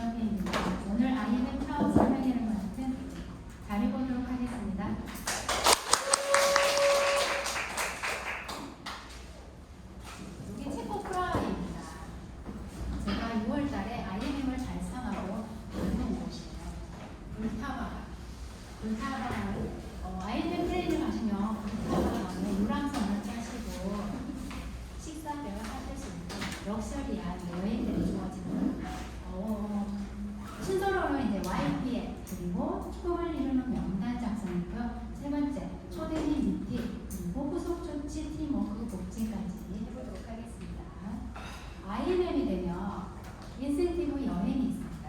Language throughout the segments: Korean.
김현희입니다. 오늘 IMF 사업 설명회를 맡은 다뤄보도록 하겠습니다. 이게 체코 프라하입니다. 제가 6월달에 IMF를 달성하고 다녀온 곳이에요. 불타바는 IMF 트레이닝 하시면 불타바는 유람선을 타시고 식사를 하실 수 있는 럭셔리한 여행들이 주어지는 순서로는 이제 YPA 그리고 꿈을 이루는 명단 작성이고요. 세 번째 초대민 미팅 그리고 후속 조치 팀워크 복지까지 해보도록 하겠습니다. IMM이 되면 인센티브 여행이 있습니다.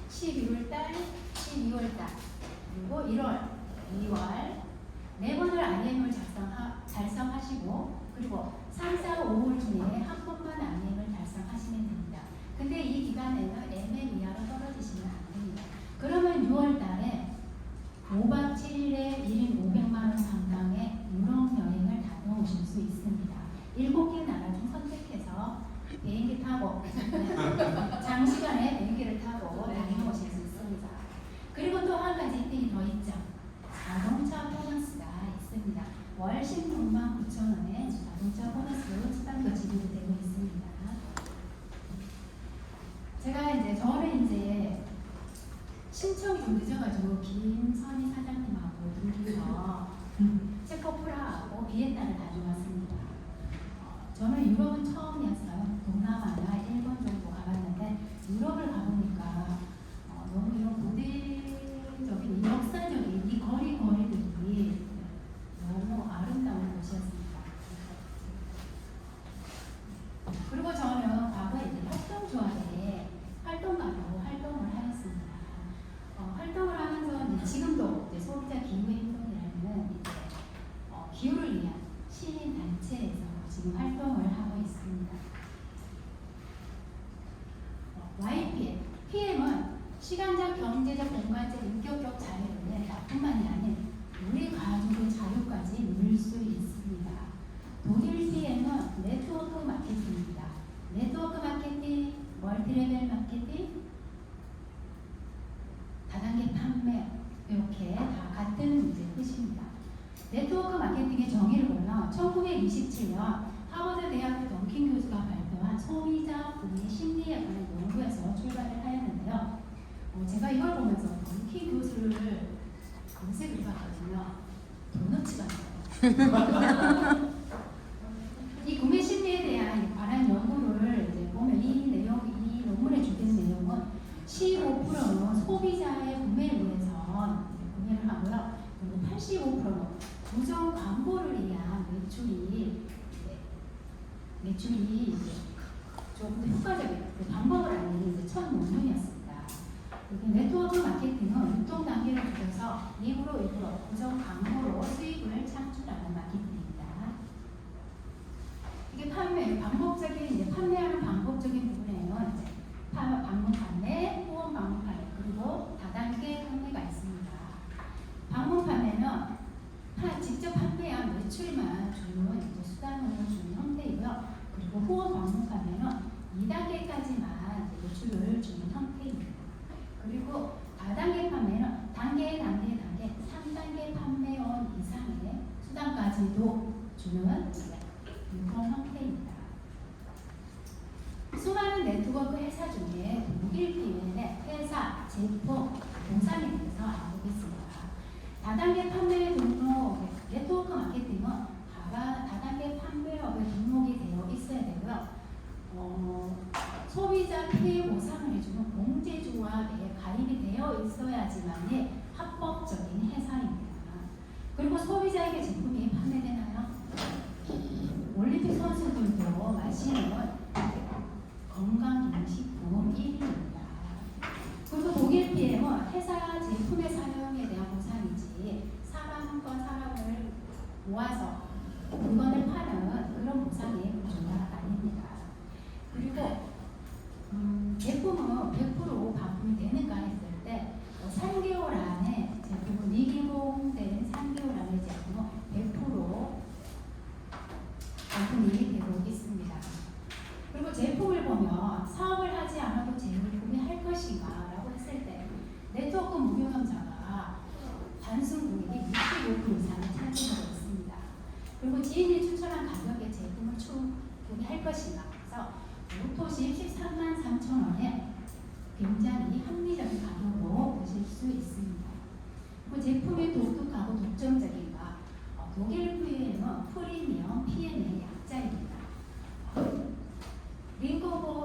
11월달, 12월달 그리고 1월, 2월 네 번을 IM을 달성하시고 그리고 3, 4, 5월 중에 한 번만 IM을 달성하시면 됩니다. 근데 이 기간에는 MM 이하로 떨어지시면 안 됩니다. 그러면 6월 달에 5박 7일에 1인 500만 원 상당의 유럽 여행을 다녀오실 수 있습니다. 7개 나라 중 선택해서 비행기 타고 장시간에 비행기를 타고 다녀오실 수 있습니다. 그리고 또 한 가지 혜택이 더 있죠. 자동차 보너스가 있습니다. 월 16만 9천 원의 자동차 보너스 수당도 지급이 되고 있습니다. 저는 이제 신청이 좀 늦어가지고 김선희 사장님하고 둘이서 체코 프라하고 비엔나를 다녀왔습니다. 저는 유럽은 처음이었어요. 동남아나 일본 정도 가봤는데 유럽을 가보니까 너무 이런 고대적인 역사적인 이 거리들이 너무 아름다운 곳이었습니다. 그리고 저는 과거에 협동조합에 활동가로 활동을 하였습니다. 활동을 하면서 이제 지금도 이제 소비자 기후행동이라는 기후를 위한 시민 단체에서 지금 활동을 하고 있습니다. YPM, PM은 시간적, 경제적, 공간적, 인격적 자유를 나뿐만이 아닌 우리 가족의 자유까지 누릴 수 있습니다. 독일 PM은 네트워크 마케팅입니다. 네트워크 마케팅, 멀티레벨 마케팅, 다단계 판매 이렇게 다 같은 이제 뜻입니다. 네트워크 마케팅의 정의를 보면 1927년 하버드 대학 던킨 교수가 발표한 소비자 구매 심리에 관한 연구에서 출발을 하였는데요. 제가 이걸 보면서 던킨 교수를 검색을 해봤거든요. 도너츠 같아요. 이 구매 심리에 대한 관한 연구를 이제 보면 이 논문에 주된 내용은 15%는 소비자의 구매를 위해서 구매를 하고요. 그리고 85%는 부정 광고를 위한 매출이 조금 더 효과적인 방법을 알리는 첫 논문이었습니다. 네트워크 마케팅은 유통 단계를 줄여서 일부러 부정 광고로 수익을 창출하는 마케팅입니다. 이게 판매하는 방법적인 부분에는 방문 판매, 후원 방문 판매, 그리고 다단계 판매가 있습니다. 방문 판매는 직접 판매한 매출만 주는 수단으로 주는 형태이고요. 그리고 후원 방문 판매는 2단계까지만 매출을 주는 형태입니다. 그리고 다단계 판매는 단계 3단계 판매원 이상의 수당까지도 주는 그런 형태입니다. 수많은 네트워크 회사 중에 독일 PM의 회사, 제품, 공산에 대해서 알아보겠습니다. 다단계 판매 등록, 네트워크 마케팅은 다단계 판매업에 등록이 되어 있어야 되고요. 소비자 피해 보상을 해주는 공제조합에 가입이 되어 있어야지만이 합법적인 회사입니다. 그리고 소비자에게 제품이 판매되나요? 올림픽 선수들도 마시는 건강기능식품 1위입니다. 그리고 독일 PM은 회사 제품의 사용에 대한 보상이지 사람을 모아서 물건을 파는 그런 보상이 전가가 아닙니다. 그리고 제품은 100% 반품이 되는가 했을 때 3개월 안에 제품은 미개봉된 3개월 안에 제품은 100% 반품이 되고 있습니다. 그리고 제품을 보면 그러면 사업을 하지 않아도 재물을 구매할 것인가? 라고 했을 때 네트워크 무경험자가 단순 고객이 65% 이상을 차지하고 있습니다. 그리고 지인이 추천한 가격의 제품을 구매할 것인가? 그래서 오토십 13만 3천 원에 굉장히 합리적인 가격으로 보실 수 있습니다. 그리고 제품이 독특하고 독점적인가? 독일 VM은 프리미엄 PM의 약자입니다.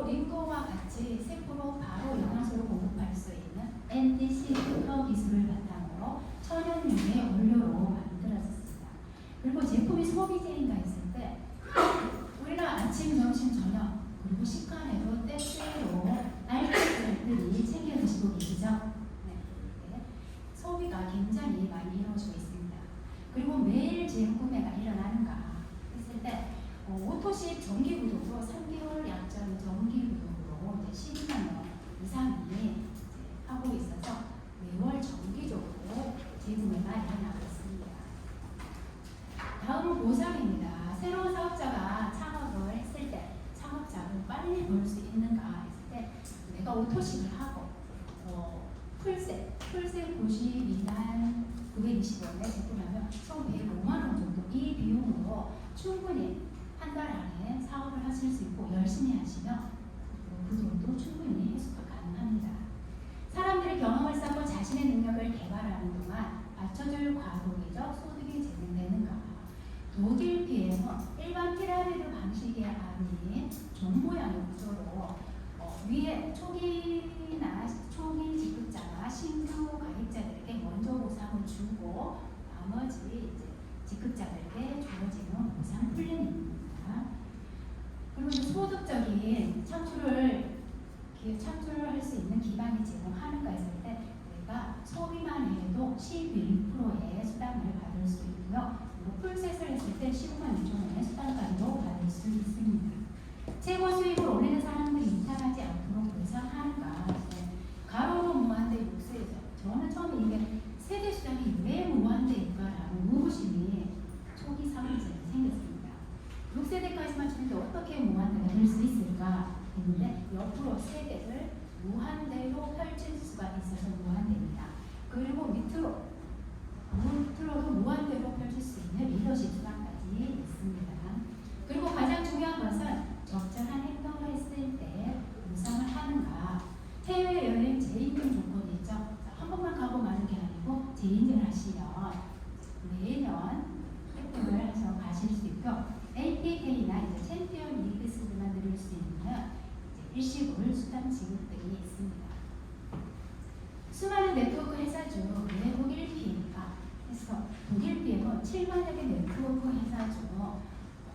링거와 같이 세포로 바로 영양소를 공급할 수 있는 NDC 특허 기술을 바탕으로 천연유의 원료로 만들어졌습니다. 그리고 제품이 소비재인가 했을 때 우리가 아침, 점심, 저녁 그리고 식간에도 때때로 알코올들이 챙겨 드시고 계시죠? 네. 소비가 굉장히 많이 이루어지고 있습니다. 그리고 매일 재구매가 일어나는가 했을 때 오토십 정기구독으로 3개월 약정 정기구독으로 12만 원 이상이 하고 있어서 매월 정기적으로 재구매가 일어나고 있습니다. 다음은 보상입니다. 새로운 사업자가 창업을 했을 때 창업자를 빨리 벌 수 있는가 했을 때 내가 오토십을 하고 풀셋 92만 920원에 제품하면 총 105만 원 정도 이 비용으로 충분히 한 달 안에 사업을 하실 수 있고 열심히 하시면 그 돈도 충분히 회수가 가능합니다. 사람들이 경험을 쌓고 자신의 능력을 개발하는 동안 받쳐줄 과도기적 소득이 제공되는가? 독일 PM은 일반 피라미드 방식이 아닌 종 모양의 구조로 위에 초기 지급자가 신규 가입자들에게 먼저 보상을 주고 나머지 이제 지급자들에게 주어지는 보상 플랜입니다. 그리고 소득적인 창출을 할 수 있는 기반이 제공하는가 했을 때 내가 소비만 해도 11%의 수당을 받을 수 있고요. 그리고 풀셋을 했을 때 15만 2천 원의 수당까지도 받을 수 있습니다. 최고 수익을 올리는 사람들이 이탈하지 않도록 보상하는가? 가로로 무한대 6세죠. 저는 처음에 이게 세대 수당이 왜 무한대일까라는 의구심이 초기 사업자에 생겼습니다. 6세대까지만 주는데 어떻게 무한대가 될 수 있을까 했는데 옆으로 세대를 무한대로 펼칠 수가 있어서 무한대입니다. 그리고 밑으로도 무한대로 펼칠 수 있는 리더십 수당까지 있습니다. 그리고 가장 중요한 것은 적절한 행동을 했을 때 보상을 하는가. 해외여행 재인증 조건이 있죠. 한 번만 가고 마는 게 아니고 재인증을 하시면 매년 획득을 해서 가실 수 있고 APK나 이제 챔피언 리그스만 누릴 수 있는 일시불 수당 지급 등이 있습니다. 수많은 네트워크 회사 중 왜 독일 PM가 해서 독일 PM은 7만여 개 네트워크 회사 중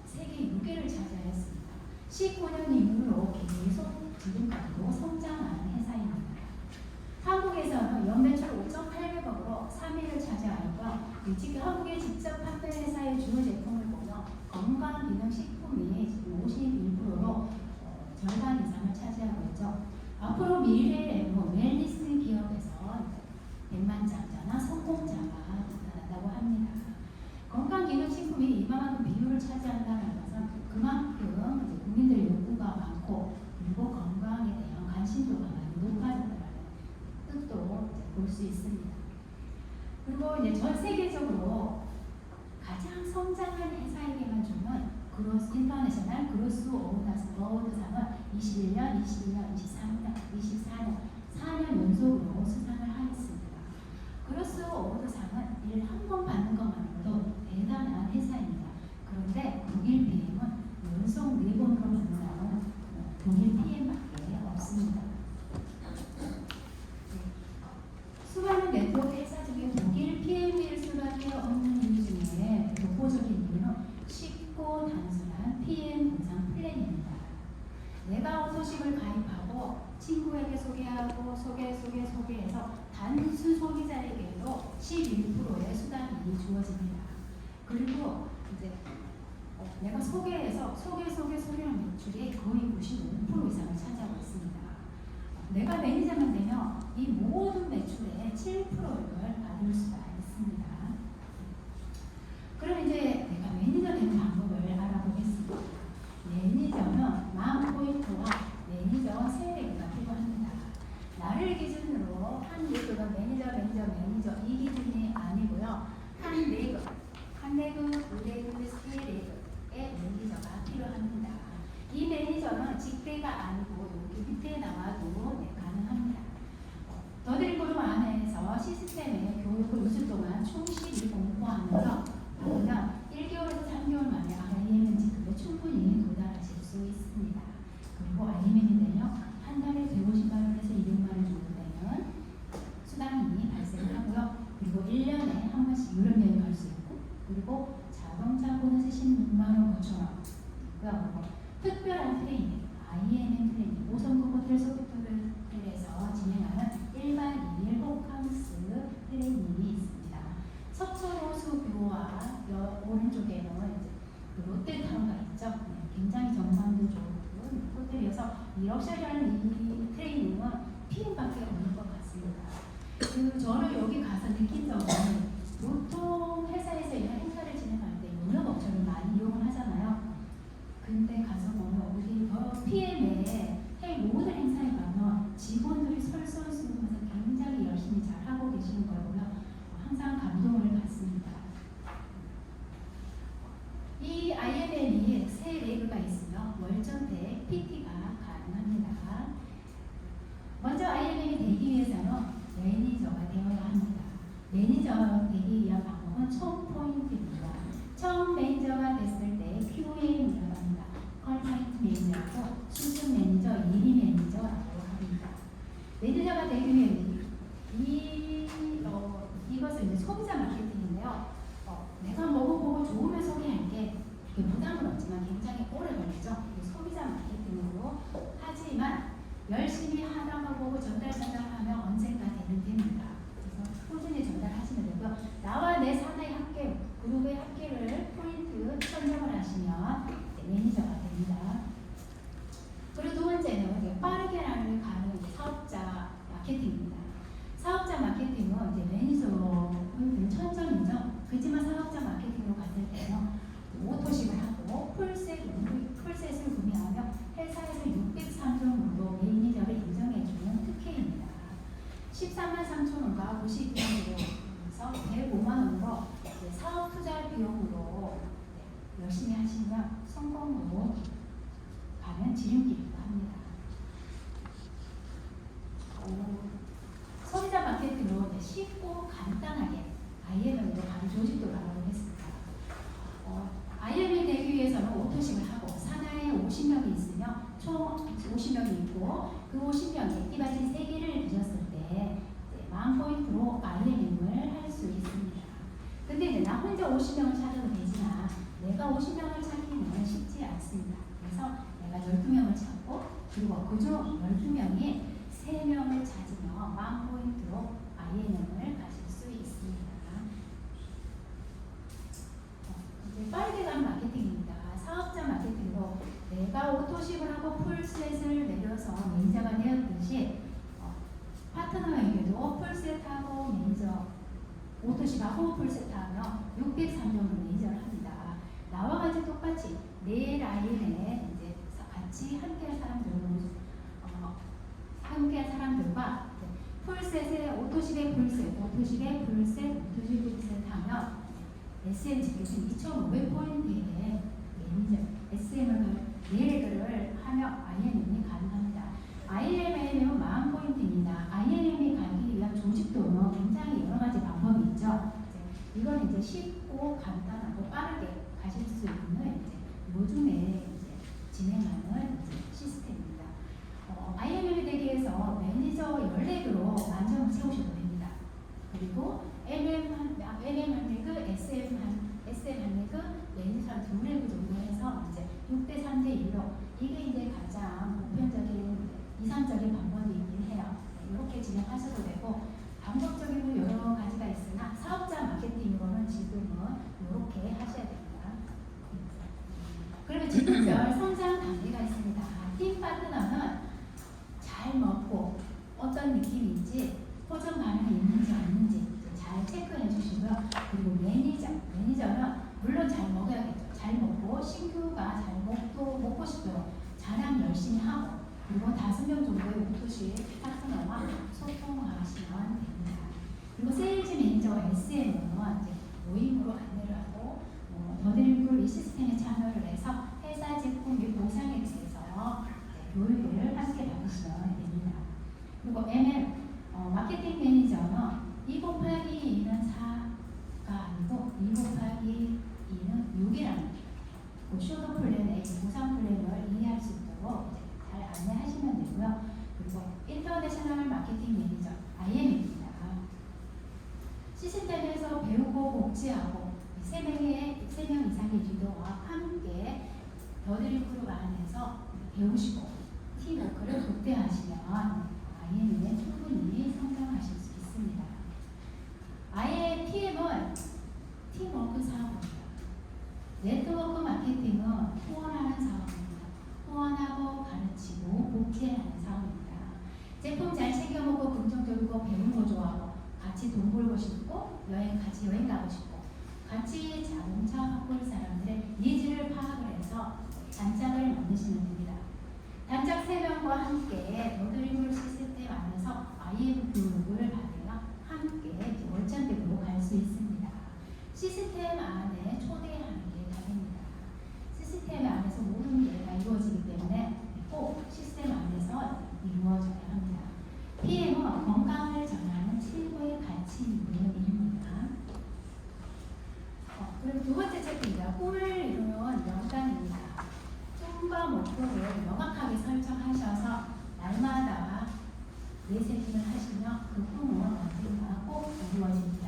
세계 6위를 차지하였습니다. 19년 이후로 계속 지금까지도 성장한 회사입니다. 한국에서는 연매출 5,800억으로 3위를 차지하였고 지금 한국의 직접 판매 회사의 주요 제품을 보면 건강기능식품이 지금 51%로 절반 이상을 차지하고 있죠. 앞으로 미래에 웰니스 기업에서 백만장자나 성공자가 나타난다고 합니다. 건강기능식품이 이만큼 비율을 차지한다는 것은 그만큼 국민들의 욕구가 많고 그리고 건강에 대한 관심도가 많이 높아졌다는 뜻도 볼 수 있습니다. 그리고 이제 전 세계적으로 가장 성장한 회사에게만 주는 인터내셔널 그로스 어워드상은 21년, 22년, 23년, 24년 4년 연속으로 수상을 하였습니다. 그로스 어워드상은 일 한 번 받는 것만으로도 대단한 회사입니다. 그런데 독일 PM은 연속 4번으로 받는다는 독일 PM밖에 없습니다. 수많은 네트워크 회사 중에 독일 PM일 수밖에 없는 이유 중에 독보적인 이유는 쉽고 단순한 PM 보상 플랜입니다. 내가 오토십을 가입하고 친구에게 소개하고 소개해서 단순 소비자에게도 11%의 수당이 주어집니다. 그리고 이제 내가 소개하는 매출이 거의 95% 이상을 차지하고 있습니다. 내가 매니저만 되면 이 모든 매출의 7%를 받을 수가 있습니다. 그럼 이제 내가 매니저 되는 방법을 알아보겠습니다. 매니저는 만 포인트와 매니저 밑에가 아니고 여기 밑에 나와도 네, 가능합니다. 더드림그룹 안에서 시스템의 교육을 2주 동안 충실히 공부하면서 그러면 1개월에서 3개월 만에 IMM 지급에 충분히 도달하실 수 있습니다. 그리고 IMM이 되면 한 달에 150만 원에서 200만 원 정도 되면 수당이 발생하고요. 그리고 1년에 한 번씩 유럽 여행 갈 수 있고, 그리고 자동차 보너스 16만 원 5천 원. 그리고 특별한 트레이닝, IMM 트레이닝, 5성급 호텔 소프트웨어에서 진행하는 1박 2일 호캉스 트레이닝이 있습니다. 석촌호수교와 오른쪽에는 이제 그 롯데타워가 있죠. 네, 굉장히 정상도 좋은 호텔이어서 이 럭셔리한 이 트레이닝은 피임밖에 없는 것 같습니다. 저는 여기 가서 느낀 점은 보통 회사에서 이런 행사를 진행할 때 용역업체를 많이 이용을 하잖아요. 근데 가서 보면 우리 PM의 모든 행사에 가면 직원들이 설설스르면서 굉장히 열심히 잘 하고 계시는 걸 보면 항상 감동을 받습니다. 이 IMM이 세 레그가 있으며 월전대 PT가 가능합니다. 먼저 IMM이 되기 위해서는 매니저가 되어야 합니다. 매니저가 되기 위한 방법은 총 포인트입니다. 처음 매니저가 됐을 때 QA이라고 합니다. 퀄리티 매니저하고 수습 매니저, 일위 매니저라고 합니다. 매니저가 되기 위해 이것은 이제 소비자 마케팅인데요. 내가 먹어보고 좋으면 소개할게. 부담은 없지만 굉장히 오래 걸리죠. 소비자 마케팅으로 하지만 열심히 하다가 보고 전달하면 언젠가 됩니다. 그래서 꾸준히 전달하시면 되고요. 나와 내 사나이 함께 그룹의 함께를 포인트 설명을 하시면 매니저가 됩니다. 그리고 두 번째는 빠르게 가는 사업자 마케팅입니다. 사업자 마케팅은 이제 매니저는 천점이죠. 그렇지만 사업자 마케팅으로 갔을 때는 오토식을 하고 풀셋을 구매하며 회사에서 603종 정도 매니저를 인정해주는 특혜입니다. 13만 3천 원과 92원으로 해서 105만 원으로 사업 투자 비용으로 열심히 하시면 성공으로 가는 지름길이기도 합니다. 소비자 마케팅으로 쉽고 간단하게 IMM으로 가는 조직도를 알아보겠습니다. IMM이 되기 위해서는 오토식을 하고 산하에 50명이 있으며 총 50명이 있고 그 50명이 액티바지 3개를 드셨을 때 만 포인트로 IMM을 할 수 있습니다. 근데 이제 나 혼자 50명을 찾아도 되지만 내가 50명을 찾기는 쉽지 않습니다. 그래서 내가 12명을 찾고 그리고 그중 12명이 3명을 찾으며 만 포인트로 IMM을 가실 수 있습니다. 이제 빠르게 가는 마케팅입니다. 사업자 마케팅으로 내가 오토식을 하고 풀셋을 내려서 매니저가 되었듯이 파트너에게도 풀셋하고 매니저 오토식하고 풀셋하며 603정도 매니저를 합니다. 나와 같이 똑같이 내 라인에 이제 같이 함께할 사람들과 풀셋에 오토식의 풀셋, 오토식의 풀셋, 오토식 풀셋 하며 SM 지급은 2,500포인트의 매니저 SM을 4개를 하며 IMM이 가능합니다. IMM은 10,000포인트입니다. IMM이 가기 위한 조직도는 굉장히 여러 가지 방법이 있죠. 이건 이제 쉽고 간단하고 빠르게 가실 수 있는 요즘에 이제 진행하는 시스템입니다. IMM이 되기 위해서 매니저 14개로 만점을 채우셔도 됩니다. 그리고 MM 한 레그, SM 한 레그, 매니저 한 2레그 정도 해서 이제 6대 3대 1로 이게 이제 가장 보편적인 이상적인 방법이긴 해요. 이렇게 진행하셔도 되고 방법적인 여러 가지가 있으나 사업자 마케팅으로는 지금은 이렇게 하셔야 됩니다. 그러면 지금별 성장 단계가 있습니다. 팀 파트너는 잘 먹고 어떤 느낌인지 호전 반응이 있는지 없는지 잘 체크해 주시고요. 그리고 매니저는 물론 잘 먹어야겠죠. 잘 먹고 신규가 잘 먹고 싶도록 자랑 열심히 하고 그리고 5명 정도의 오토식 파트너와 소통하시면 됩니다. 그리고 세일즈 매니저와 SM은 모임으로 안내를 하고 더드림그룹 이 시스템에 참여를 해서 회사 제품 및 보상에 대해서 교육을 그리고 MM 마케팅 매니저는 2 곱하기 2는 4가 아니고 2 곱하기 2는 6이라는 그 쇼더 플랜의 보상 플랜을 이해할 수 있도록 잘 안내하시면 되고요. 그리고 인터내셔널 마케팅 매니저 IM입니다. 시스템에서 배우고 복지하고 3명 이상의 리더와 함께 더드림 그룹 안에서 배우시고 팀워크를 극대화하시면 IM에 충분히 성장하실 수 있습니다. 아예 PM은 팀워크 사업입니다. 네트워크 마케팅은 후원하는 사업입니다. 후원하고 가르치고 복제하는 사업입니다. 제품 잘 챙겨 먹고 긍정적이고 배우는 거 좋아하고 같이 돈 벌고 싶고 같이 여행 가고 싶고 같이 자동차 바꿀 사람들의 니즈를 파악을 해서 단짝을 만드시면 됩니다. 단짝 3명과 함께 더드림 시스템 안에서 IM 교육을 받으며 함께 월장대로 갈 수 있습니다. 시스템 안에 초대하는 게 다릅니다. 시스템 안에서 모든 게 다 이루어지기 때문에 꼭 시스템 안에서 이루어져야 합니다. PM은 건강을 전하는 최고의 가치 있는 일입니다. 그리고 두 번째 책입니다. 꿈을 이루는 명단입니다. 꿈과 목표를 명확하게 설정하셔서 날마다 내세팅을 하시면 그 꿈은 언젠가 꼭 이루어집니다.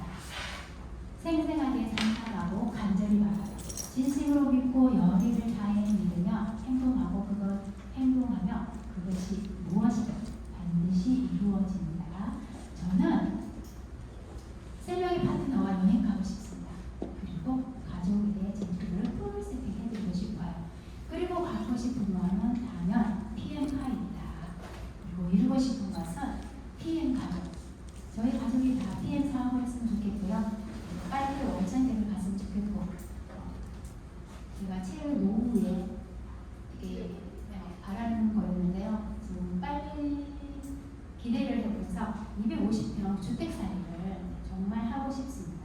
생생하게 상상하고 간절히 바라요. 진심으로 믿고 열의를 다해 믿으며 행동하며 그것이 무엇이든 반드시 이루어집니다. 저는 3명의 파트너와 여행 가고 싶습니다. 그리고 가족의 제품을 풀 세팅해드리고 싶어요. 그리고 갖고 싶은 거는 단연 PM카입니다. 그리고 이루고 싶은 것은 PM 가족. 저희 가족이 다 PM 사업을 했으면 좋겠고요. 빨리 월장대를 갔으면 좋겠고, 제가 책 노후에 되게 바라는 거였는데요. 지금 빨리 기대를 해보면서 250평 주택살이를 정말 하고 싶습니다.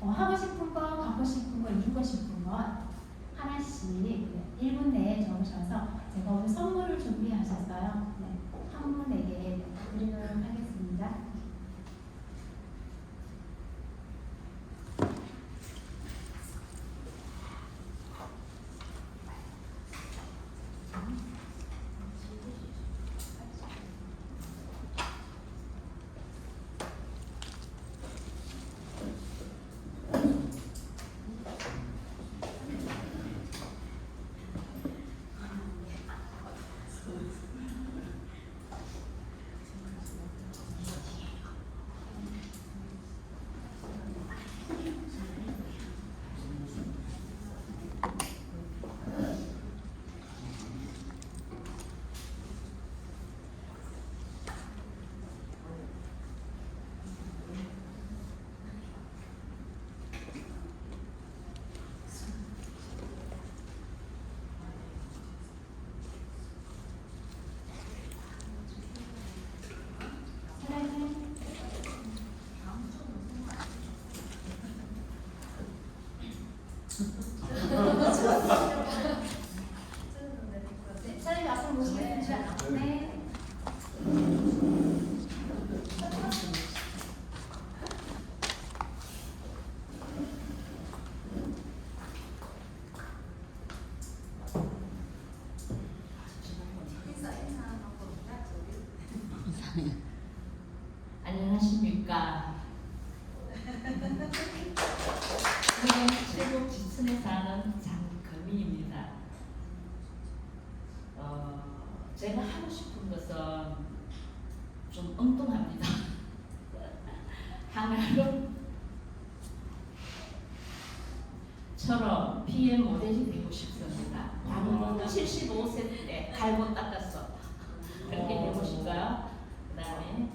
하고 싶은 거, 갖고 싶은 거, 이루고 싶은 것 하나씩 1분 내에 적으셔서 제가 오늘 선물을 준비하셨어요. 한 분에게 드리도록 하겠습니다. 사장님 앞으로 모시겠습니다. 네. 안녕하십니까. 최고 지천에 사는 장금희입니다. 제가 하고 싶은 것은 좀 엉뚱합니다. 하나로처럼 PM 모델이 되고 싶습니다. 당근 75세 때 갈고 닦았어. 그렇게 되고 싶어요. 그 다음에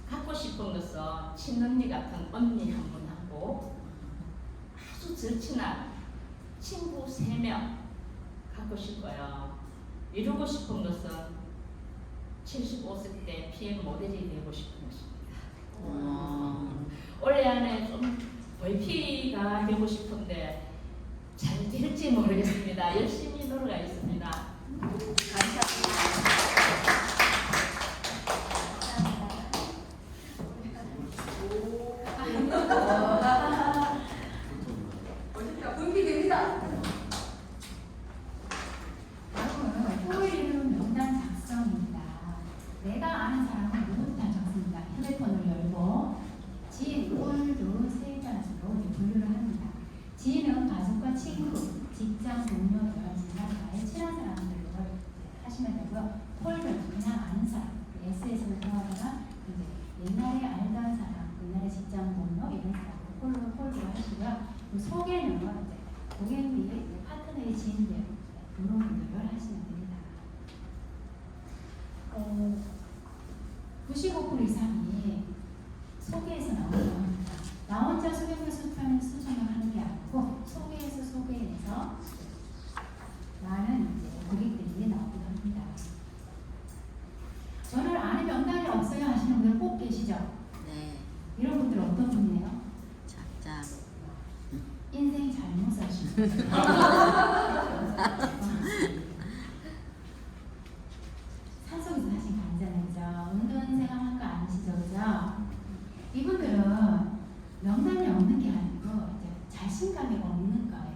갖고 싶은 것은 친언니 같은 언니 한 분하고 아주 절친한 친구 3명 갖고 싶어요. 이루고 싶은 것은 75세 때 PM 모델이 되고 싶은 것입니다. 올해 안에 좀 VP가 되고 싶은데 잘 될지 모르겠습니다. 열심히 노력하겠습니다. 감사합니다. 하시면 되고요. 폴더 그냥 아는 사람, SS를 통하거나 이제 옛날에 알던 사람, 옛날에 직장 동료 이런 사람 폴더로 하시고요. 그 소개는 이제 고객님, 파트너의 지인들 이런 분들을 하시면 됩니다. 95% 이상이 소개에서 나오는 나 혼자 소개서 수정을 하는 게 아니고 소개에서 많은 이제 고객들이 나오기도 합니다. 저를 아는 명단이 없어요 하시는 분들 꼭 계시죠? 네. 이런 분들 어떤 분이에요? 작자. 인생 잘못 사시는 분들. 산속에서 사신 거 아니잖아요. 운동 생활한 거 아니시죠? 그죠? 이분들은 명단이 없는 게 아니고 이제 자신감이 없는 거예요.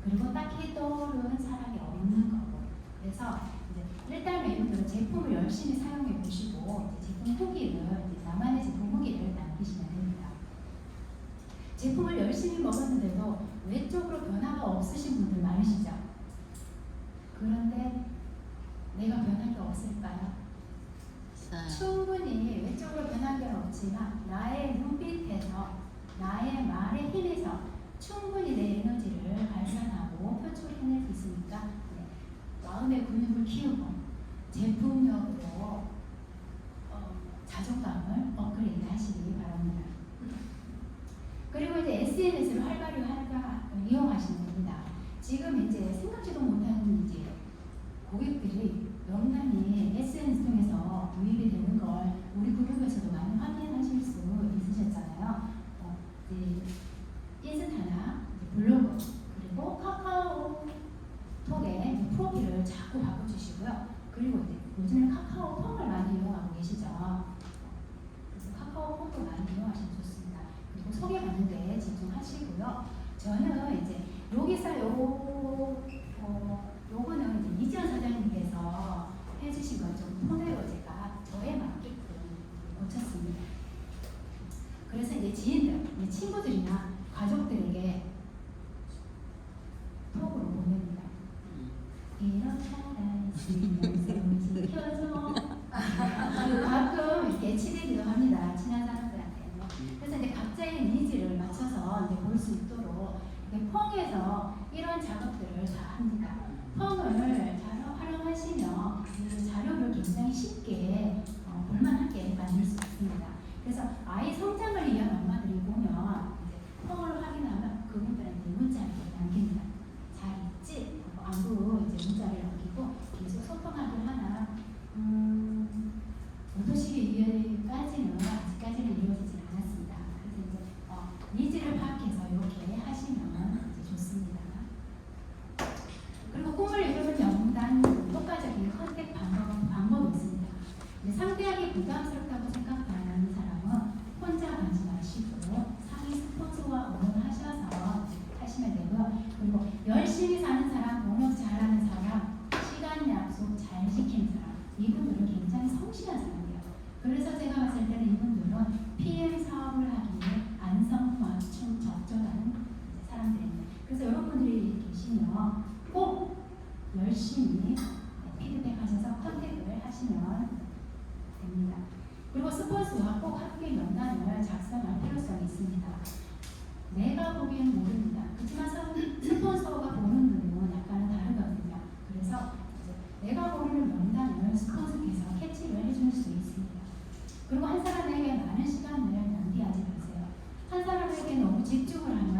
그리고 딱히 떠오르는 사람이 없는 거고. 그래서 이제 일단 이분들은 제품을 열심히 사용해 보시고 제품 후기를 이제 나만의 제품 후기를 남기시면 됩니다. 제품을 열심히 먹었는데도 외적으로 변화가 없으신 분들 많으시죠? 그런데 내가 변할 게 없을까요? 충분히 외적으로 변한 게 없지만 나의 눈빛에서 나의 말의 힘에서 충분히 내 에너지를 발산하고 표출해낼 수 있으니까 마음의 근육을 키우고 제품력으로 자존감을 업그레이드 하시기 바랍니다. 그리고 이제 SNS를 활발히 이용하시면 됩니다. 지금 이제 생각지도 못하는 이제 고객들이 명단이 SNS 통해서 유입이 되는 걸 우리 그룹에서도 많이 확인하실 수 있으셨잖아요. 인스타나 블로그 그리고 카카오톡에 프로필을 자꾸 바꿔주시고요. 그리고 이제 요즘은 카카오톡을 많이 이용하고 계시죠. 그래서 카카오톡도 많이 이용하시면 좋습니다. 그리고 소개받는 데 집중하시고요. 저는 이제 여기서 요거는 이제 이지연 사장님께서 해주신 걸 좀 토대로 제가 저에 맞게끔 고쳤습니다. 그래서 이제 지인들, 친구들이나 가족들에게 톡으로 보냅니다. 이렇다라 지면서 지켜줘. 가끔 이렇게 치대기도 합니다. 친한 사람들한테. 그래서 이제 각자의 니즈를 맞춰서 이제 볼 수 있도록 펑에서 이런 작업들을 다 합니다. 펑을 잘 활용하시면 그 자료를 굉장히 쉽게 볼만하게 만들 수 있습니다. 그래서 아이 성장을 위한 엄마들이 보면 이제 펑을 확인하면 그분들한테 문자를 남깁니다. 잘 있지? 안부 이제 문자를 남기고 계속 소통하길 하나 오도시기까지는 아직까지는 이루어지지 않았습니다. 그래서 이제 니즈를 파악해서 이렇게 하시면 이제 좋습니다. 그리고 꿈을 이루는 명단 효과적인 컨택 방법이 있습니다. 상대하기 부담스럽다고 생각하는 사람은 혼자 가지 마시고 상위 스포츠와 의논하셔서 하시면 되고요. 그리고 열심히 사는 사람, 동력 잘하는 사람, 시간 약속 잘 지키는 사람, 이분들은 굉장히 성실한 사람이에요. 그래서 제가 봤을 때는 이분들은 PM 사업을 하기에 안성맞춤 적절한 사람들입니다. 그래서 여러분들이 계시면 꼭 열심히 피드백하셔서 컨택을 하시면 됩니다. 그리고 스폰서와 꼭 함께 명단을 작성할 필요성이 있습니다. 내가 보기엔 모릅니다. 그렇지만 스폰서가 보는 눈은 약간은 다르거든요. 그래서 내가 모르는 명단을 스폰서께서 캐치를 해줄 수 있습니다. 그리고 한 사람에게 많은 시간을 낭비하지 마세요. 한 사람에게 너무 집중을 하면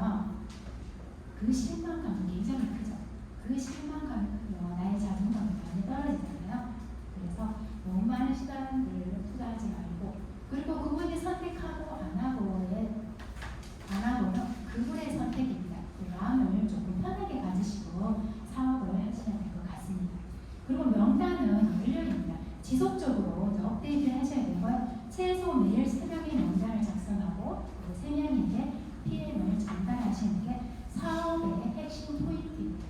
그 실망감이 굉장히 크죠. 그 실망감이 크면 나의 자존감이 많이 떨어지잖아요. 그래서 너무 많은 시간을 투자하지 말고, 그리고 그분이 선택하고 안 하고는 그분의 선택입니다. 그 마음을 조금 편하게 가지시고 사업을 하시면 될 것 같습니다. 그리고 명단은 연령입니다. 지속적으로 업데이트를 하셔야 되고요. 최소 매일 3명의 명단을 작성하고 그 3명에게 PM을 전달하시는 게 사업의 핵심 포인트입니다.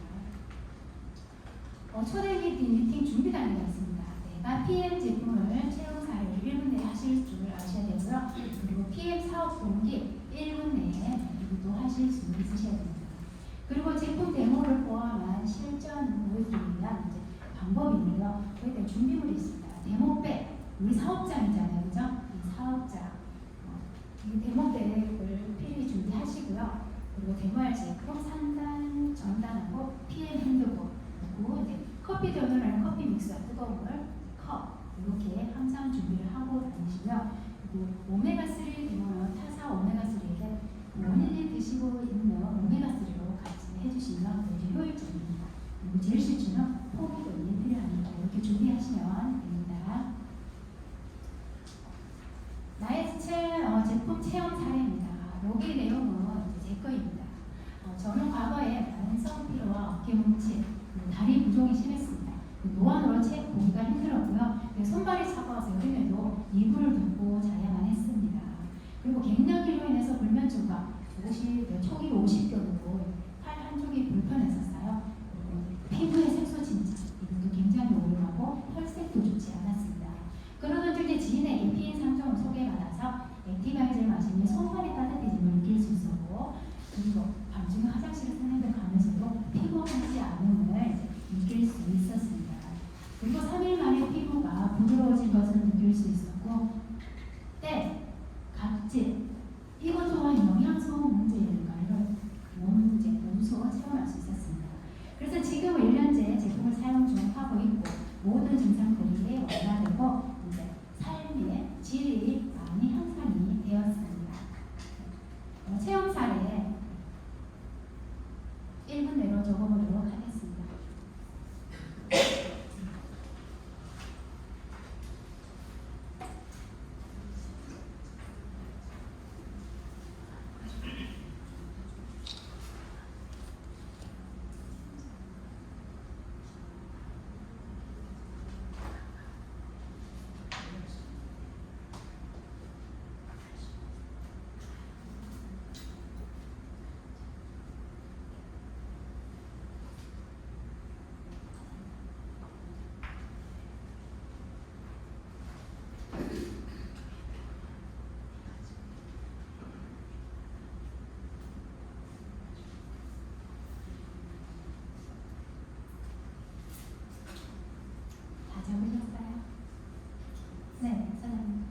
초대 미팅 준비 단계가 있습니다. 내가 PM 제품을 채용 사례를 1분 내에 하실 줄 아셔야 되고요. 그리고 PM 사업 동기 1분 내에 또 하실 수 있으셔야 됩니다. 그리고 제품 데모를 포함한 실전 보여드리기 위한 방법입니다. 준비물이 있습니다. 데모백, 우리 사업장이잖아요, 그죠? 이 사업장. 이 데모백을 필히 준비하시고요. 그리고 데모할 제품 상단, 전단하고 PM 핸드복, 그리고 이제 커피 도넛이라는 커피 믹스와 뜨거운 물, 컵 이렇게 항상 준비를 하고 다니시고요. 그리고 오메가3 데모는 타사 오메가3에 본인이 드시고 있는 오메가3로 같이 해주시면 되게 효율적입니다. 그리고 제일 실주는 포기도 필요합니다. 이렇게 준비하시면 됩니다. 나의 제품 체험 사례입니다. 여기 내용은 이제 제 거입니다. 저는 과거에 만성 피로와 어깨 뭉침, 다리 부종이 심했습니다. 노안으로 책 보기가 힘들었고요. 손발이 차가워서 여름에도 이불을 덮고 자야만 했습니다. 그리고 갱년기로 인해서 불면증과 초기 50견으로 팔 한쪽이 불편했었어요. 피부의 색소 침착, 이것도 굉장히 오염하고 혈색도 좋지 않았습니다. 그러던 중 이제 지인에게 피해 상정을 소개받아서 액티바이저를 마시면 손발이 따뜻해짐을 느낄 수 있었고, 그리고 밤중에 화장실을 산에도 가면서도 피곤하지 않음을 느낄 수 있었습니다. 그리고 3일 만에 피부가 부드러워진 것을 느낄 수 있었고, 때, 각질, 이것 또한 영양소 문제인가 이런 몸소 체험할 수 있었습니다. 그래서 지금 1년째 제품을 사용 중 하고 있고 모든 증상들이 완화되고 이제 삶의 질이 많이 향상이 되었습니다. 체험 사례 1분 내로 적어보도록 하겠습니다. 적으셨어요? 네, 사장님.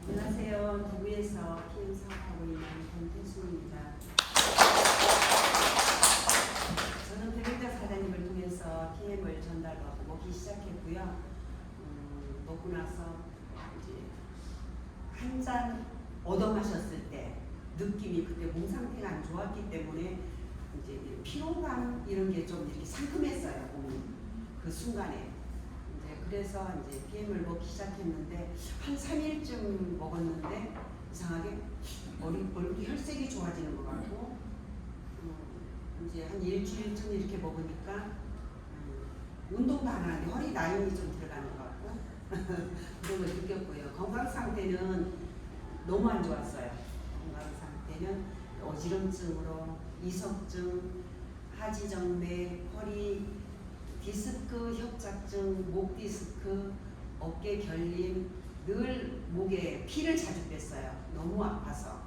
안녕하세요. 대구에서 PM 사업하고 있는 권태수입니다. 저는 백일자 사장님을 통해서 PM을 전달받고 먹기 시작했고요. 먹고 나서 이제 한 잔 얻어 마셨을 때 느낌이 그때 몸 상태가 안 좋았기 때문에 이제 피로감 이런 게 좀 이렇게 상큼했어요. 몸이 그 순간에. 그래서 이제 PM을 먹기 시작했는데 한 3일쯤 먹었는데 이상하게 얼굴 혈색이 좋아지는 것 같고 이제 한 일주일쯤 이렇게 먹으니까 운동도 안 하는데 허리 라인이 좀 들어가는 것 같고 그런 걸 느꼈고요. 건강 상태는 너무 안 좋았어요. 건강 상태는 어지럼증으로 이석증, 하지정맥, 허리 디스크 협착증, 목 디스크, 어깨 결림, 늘 목에 피를 자주 뺐어요. 너무 아파서.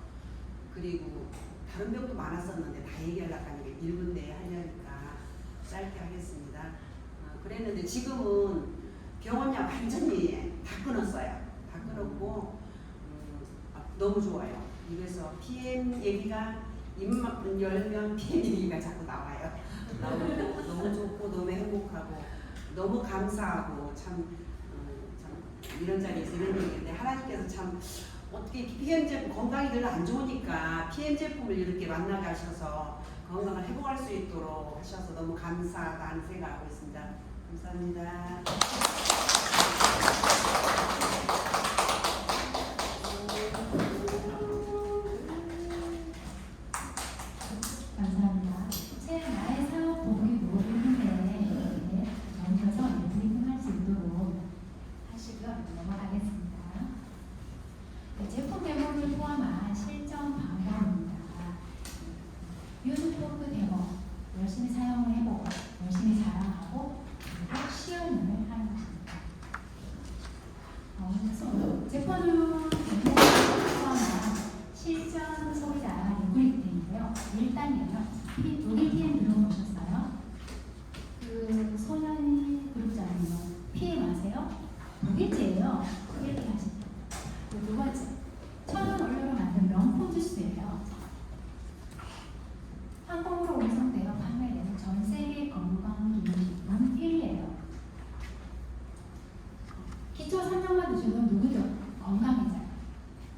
그리고 다른 병도 많았었는데 다 얘기하려고 하니까 1분 내에 하려니까 짧게 하겠습니다. 그랬는데 지금은 병원약 완전히 다 끊었어요. 다 끊었고 너무 좋아요. 입에서 PM 얘기가 입만 열면 PM 얘기가 자꾸 나와요. 나오고 너무 좋고 너무 행복하고 너무 감사하고 참 이런 자리에서 이런 얘기인데 하나님께서 참 어떻게 PM 제품 건강이 늘 안 좋으니까 PM 제품을 이렇게 만나게 하셔서 건강을 회복할 수 있도록 하셔서 너무 감사하다는 생각하고 있습니다. 감사합니다. 감사합니다. 나의 사업 보기 모르는데 넘겨서 브리핑할 수 있도록 하시고요. 넘어가겠습니다. 제품 데모를 열심히 사용을 해보고 열심히 자랑하고 그리고 시연을 하는 것입니다. 그래서 제품은 포함한 실전 소비자 리그리프인데요. 1단계요. 여기 PM 들어보셨어요? 그 소년이 그룹잖아요. PM 아세요? 무게제예요. 이렇게 하시죠. 두 번째, 천연 원료로 만든 명품 주스예요. 한국으로 운송되어 판매되는 전 세계 건강기능식품 1위예요. 기초 산정만 드셔도 누구도 건강해져요.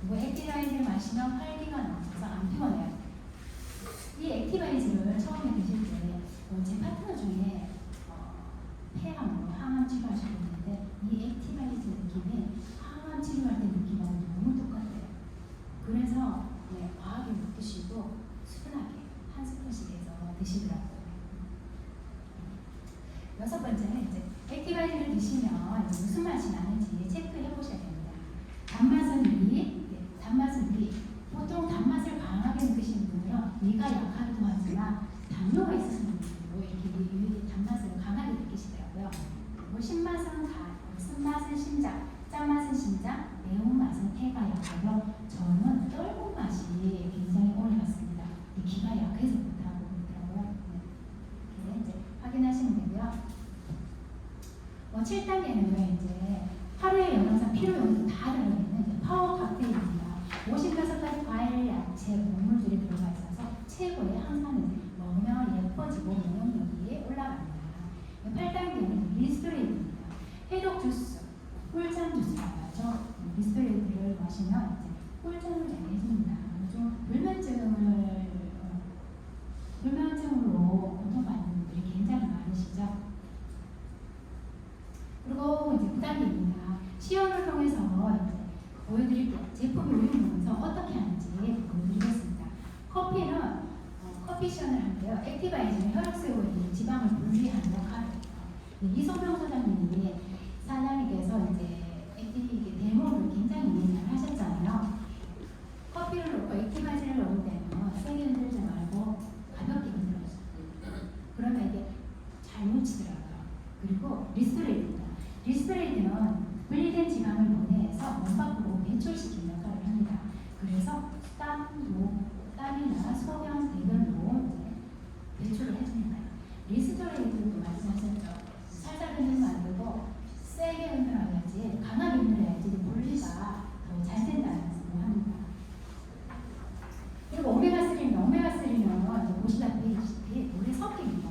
그리고 액티바이즈를 마시면 활기가 넘쳐서 안 피곤해요. 이 액티바이즈를 처음에 드실 때 제 파트너 중에 폐암으로 항암 치료하시고 있는데 이 액티바이즈 느낌이 항암 치료할 때 느낌하고 너무 똑같아요. 그래서 과하게 못 드시고 수분하게 한 스푼씩 해서 드시더라고요. 여섯 번째는 이제 액티바이즈를 드시면 이제 무슨 맛이 나는지 체크해 보셔야 됩니다. 단맛은 위, 단맛은 위. 보통 단맛을 강하게 느끼시는 분들은 위가 약하기도 하지만 당뇨가 있으신 분들도 이렇게 위 단맛을 강하게 느끼시더라고요. 그리고 신맛은 간, 쓴맛은 심장, 짠맛은 심장, 매운맛은 폐가 약하고요. 저는 떫은 맛이 굉장히 오래 갔습니다. 기가 약해서 그렇다고 그러더라고요. 이렇게 이제 확인하시면 되고요. 7단계는 이제 하루에 영양상 필요 용도 다 들어있는 이제 파워 칵테일입니다. 56가지 과일, 야채, 곡물들이 들어가 있어서 최고의 항산화제, 먹으면 예뻐지고 면역력이 올라갑니다. 8단계는 리스토레이트입니다. 해독 주스, 꿀잠 주스라고 하죠. 리스토레이트를 마시면 이제 꿀잠을 잘 해줍니다. 좀 불면증으로 고통받는 분들이 굉장히 많으시죠. 그리고 이제 9단계입니다. 시연을 통해서 이제 보여드릴게요. 제품을 이용하면서 어떻게 하는지 보여드리겠습니다. 커피는 커피 시연을 하는데요. 액티바이즈는 혈액속에 있는 지방을 분리하는 역할을 해요. 이성명 소장님이 사장님께서 이제 액티비 데모를 굉장히 잘 하셨잖아요. 커피를 넣고 액티바이즈를 넣을 때는 세게 흔들지 말고 가볍게 흔들어주세요. 그러면 이게 잘 묻히더라고요. 그리고 리스토레이트입니다. 리스토레이트는 분리된 지방을 보내서 몸 밖으로 배출시키는 역할을 합니다. 그래서 땀이나 소변, 대변도 배출을 해줍니다. 리스토레이트도 말씀하셨죠. 살살 흔들면 안 되고 세게 흔들어야지, 강하게 흔들어야지 분리가 더 잘 된다는 말씀을 합니다. 그리고 오메가3는 이제 보시다시피 물에 섞입니다.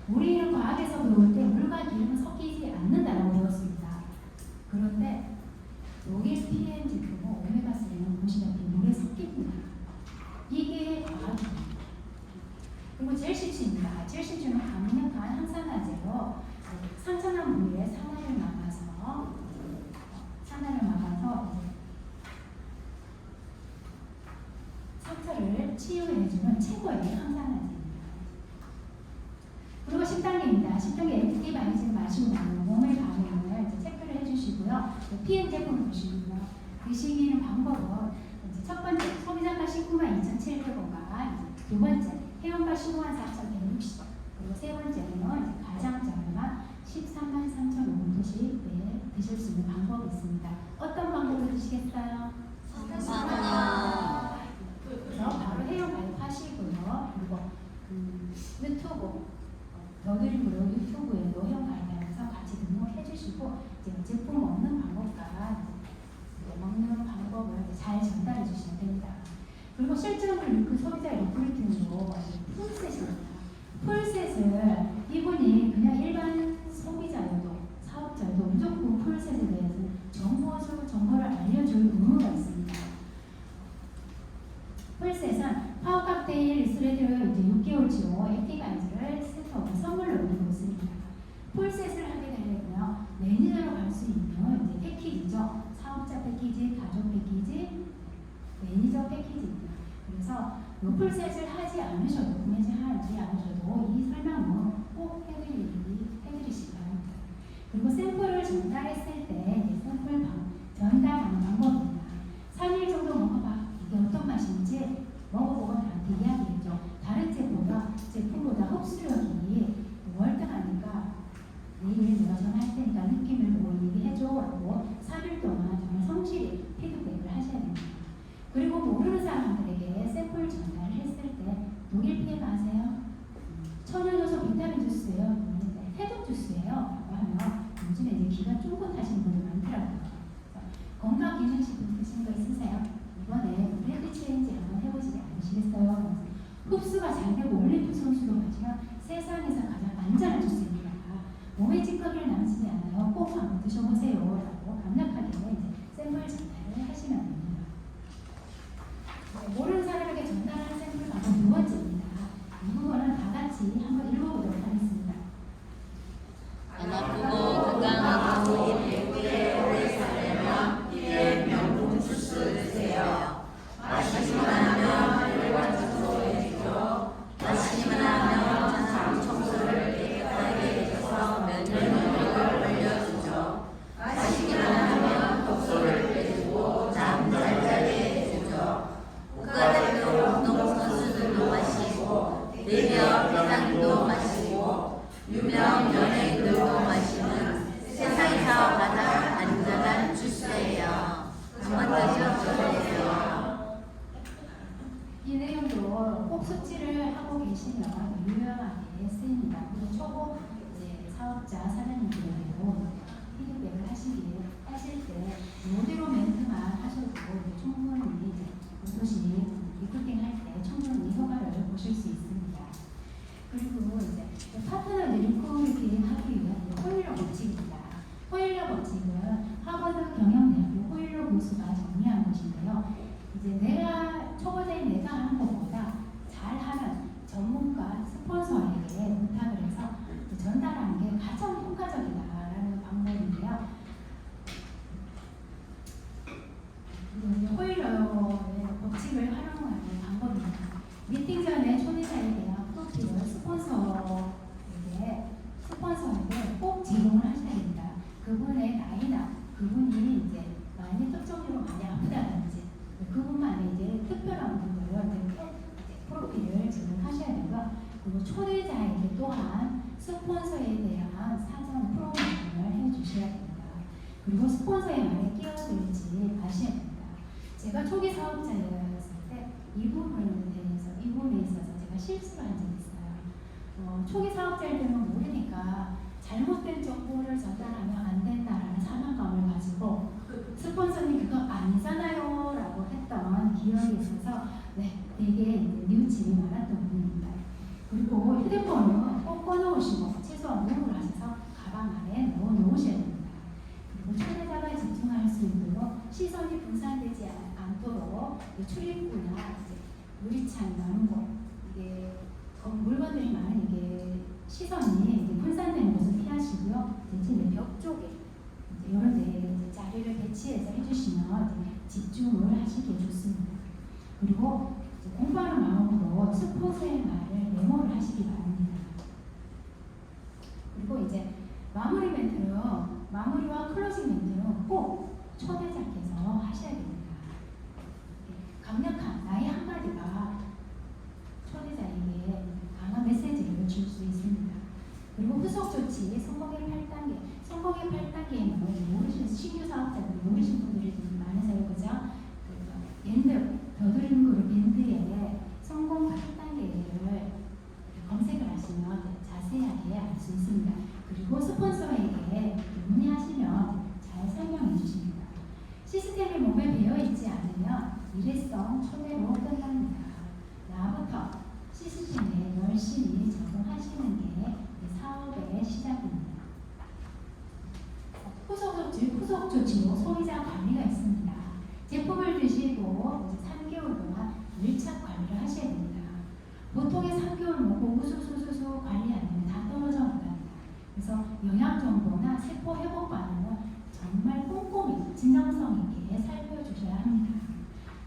우리는 과학에서 배울 때 물과 기름은 섞이지 않는다고 배웠습니다. 그런데 독일 PM 제품은 오메가3는 보시다시피 물에 섞입니다. 이게 과학입니다. 그리고 젤시추입니다. 젤시추는 강력한 항산화제로 상처난 부위에 산화를 막아서 상처를 치유해주는 최고의 항산화제입니다. 그리고 10단계입니다. 10단계 액티바이즈를 마시고 나면 몸의 반응을 체크를 해주시고요. PM 제품을 보시고요. 드시는 방법은 첫 번째 소비자가 192,700원과 두 번째 회원가 154,160원, 그리고 세 번째는 가장 저렴한 133,3,500원씩 드실 수 있는 방법이 있습니다. 어떤 방법을 드시겠어요? 그래서 바로 회원 가입하시고요. 그리고 유튜브 더드립으로 유튜브에도 회원 가입하면서 같이 등록해 주시고 이제 제품 먹는 방법과 먹는 방법을 잘 전달해 주시면 됩니다. 그리고 실제로 그 소비자 리크루팅으로 풀셋입니다. 풀셋을 이분이 그냥 일반 소비자여도 사업자여도 무조건 풀셋에 대해서 정보를 알려줄 의무가 있습니다. 풀셋은 파워 칵테일 리스레드를 이제 6개월치로 액티바이즈를 세트업을 선물로 드리고 있습니다. 풀셋을 하게 되면요 매니저로 갈 수 있는 이제 패키지죠. 사업자 패키지, 가족 패키지, 매니저 패키지입니다. 그래서 이 풀셋을 하지 않으셔도 구매하지 않으셔도 이 설명은 꼭 해드리시기 바랍니다. 그리고 샘플을 전달했을 때 샘플 전달하는 방법입니다. 3일 정도 먹어봐. 이게 어떤 맛인지 먹어보고 나한테 이야기해줘. 다른 제품보다 흡수력이 그리고 꼭 숙지를 하고 계시면 유용하게 쓰입니다. 그리고 초보 이제 사업자 사장님들에게도 피드백을 하실 때 모대로 멘트만 하셔도 충분히 이제 도시 리크루팅 할 때 충분히 효과를 보실 수 있습니다. 그리고 이제 파트너 리크루팅 하기 위한 호일러 법칙입니다. 호일러 법칙은 하버드 경영대학교 호일러 교수가 정리한 것인데요. 이제 내가 초보자인 내가 하는 것보다 잘하는 전문가 스폰서에게 부탁을 해서 전달하는 게 가장 효과적이다라는 방법인데요. 호일러의 법칙을 활용하는 방법입니다. 미팅 전에 초대자에 대한 프로필을 스폰서에게 꼭 제공을 하셔야 됩니다. 그분의 나이나 그분이 이제 많이 특정적으로 많이 아프다든지 그분만의 이제 특별한 부분을 프로필을 제공하셔야 되고요. 그리고 초대자에게 또한 스폰서에 대한 사전 프로그램을 해주셔야 됩니다. 그리고 스폰서의 말에 끼어들지 마셔야 됩니다. 제가 초기 사업자였을 때 이 부분에 있어서 제가 실수를 한 적이 있어요. 초기 사업자들은 모르니까 잘못된 정보를 전달하면 안 된다라는 사명감을 가지고 스폰서님 그거 아니잖아요 라고 했던 기억이 있어서 되게 뉘우침이 많았던 부분입니다. 그리고 휴대폰은 꼭 꺼놓으시고 최소한 무음을 하셔서 가방 안에 넣어놓으셔야 됩니다. 그리고 초대자가 집중할 수 있도록 시선이 분산되지 않도록 출입구나 유리창이 많은 곳, 이게 물건들이 많은 이게 시선이 분산되는 것을 피하시고요. 이제 벽 쪽에 이런 데 자리를 배치해서 해주시면 집중을 하시기에 좋습니다. 그리고 공부하는 마음으로 스폰서의 말을 메모를 하시기 바랍니다. 그리고 이제 마무리와 클로징 멘트는 꼭 초대자께서 하셔야 됩니다. 강력한 나의 한마디가 초대자에게 강한 메시지를 줄 수 있습니다. 그리고 후속 조치, 성공의 8단계. 성공의 8단계는 모르시는 신규 사업자들 모르시는 분들이 좀 많으세요, 그죠? 밴드, 더드림 그룹 밴드의 성공 8단계를 검색을 하시면 자세하게 알 수 있습니다. 그리고 스폰서에게 문의하시면 잘 설명해 주십니다. 시스템이 몸에 배어있지 않으면 일회성 초대로 끝납니다. 나부터 시스템에 열심히 적응하시는 게 사업의 시작입니다. 후속 조치로 소비자 관리가 있습니다. 제품을 드시고 3개월 동안 밀착 관리를 하셔야 됩니다. 보통의 3개월 먹고 우수수수 관리 안 하면 다 떨어져 나갑니다. 그래서 영양 정보나 세포 회복 반응은 정말 꼼꼼히 진정성 있게 살펴주셔야 합니다.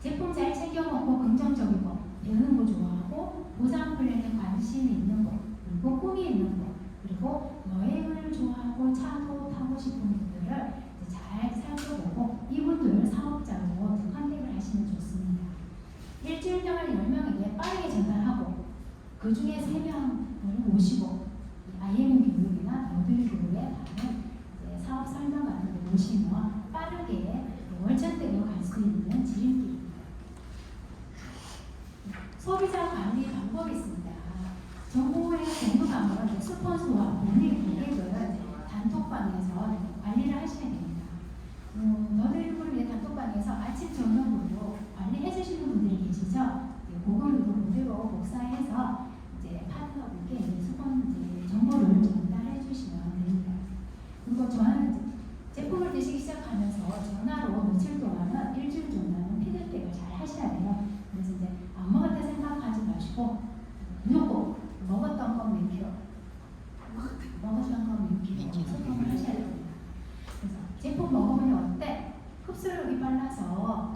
제품 잘 챙겨 먹고 긍정적이고 배우는 거 좋아하고 보상 플랜에 관심이 있는 거 그리고 꿈이 있는 거 그리고 여행을 좋아하고 차도 타고 싶은 분들을 잘 살펴보고 이분들을 사업자로 컨택을 하시면 좋습니다. 일주일 동안 10명에게 빠르게 전달하고 그 중에 3명을 모시고 IM 교육이나 더블 교육에 다른 사업 설명 같은 데 모시면 빠르게 월천대로 갈 수 있는 지름길입니다. 소비자 관리 방법이 있습니다. 정보의 공급함은 스폰서와 본인 고객을 단톡방에서 관리를 하셔야 됩니다. 너들그룹의 단톡방에서 아침 저녁으로 관리해 주시는 분들이 계시죠? 그거를 그대로 복사해서 이제 파트너분께 정보를 전달해 주시면 됩니다. 그리고 저는 제품을 드시기 시작하면서 전화로 며칠 동안은 일주일 정도는 피드백을 잘 하셔야 돼요. 그래서 이제 안 먹었다 생각하지 마시고 무조건 먹었던 건 몇 킬로, 먹었던 건 몇 킬로 소통을 하셔야 됩니다. 그래서 제품 먹어보니 어때? 흡수력이 빨라서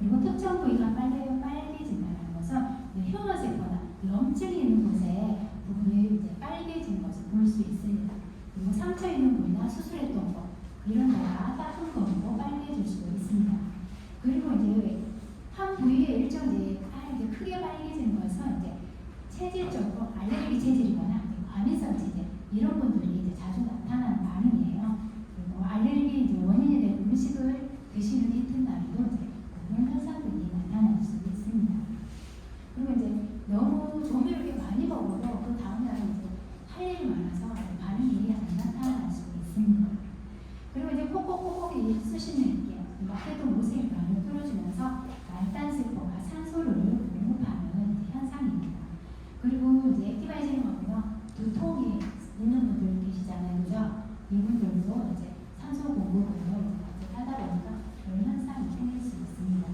그리고 특정 부위가 빨개진다는 것은 흉어세포나 염증이 있는 곳에 부분이 이제 빨개진 것을 볼 수 있습니다. 그리고 상처 있는 부위나 수술했던 곳 이런 데가 따뜻한 거로 빨개질 수도 있습니다. 그리고 이제 한 부위에 일정 이제 크게 빨개지는 것은 이제 체질적으로 알레르기 체질이거나 과민성 체질 이런 분들이 이제 자주 나타나는 반응이에요. 그리고 알레르기 이제 원인이 된 음식을 드시는 이튿날에도 이제 그런 현상들이 나타날 수 있습니다. 그리고 이제 너무 조미료를 많이 먹어도 그 다음날은 이제 할 일이 많아서 반응이 안 나타날 수 있습니다. 그리고 이제 콕콕콕콕 쑤시는 게 막해도 모세혈관을 뚫어주면서 말단세포가 산소를 공급하는 현상입니다. 그리고 이제 액티바이징을 먹으면 두통이 있는 분들 계시잖아요, 그죠? 이분들도 이제 산소 공급을 하다 보니까 그런 현상이 생길 수 있습니다.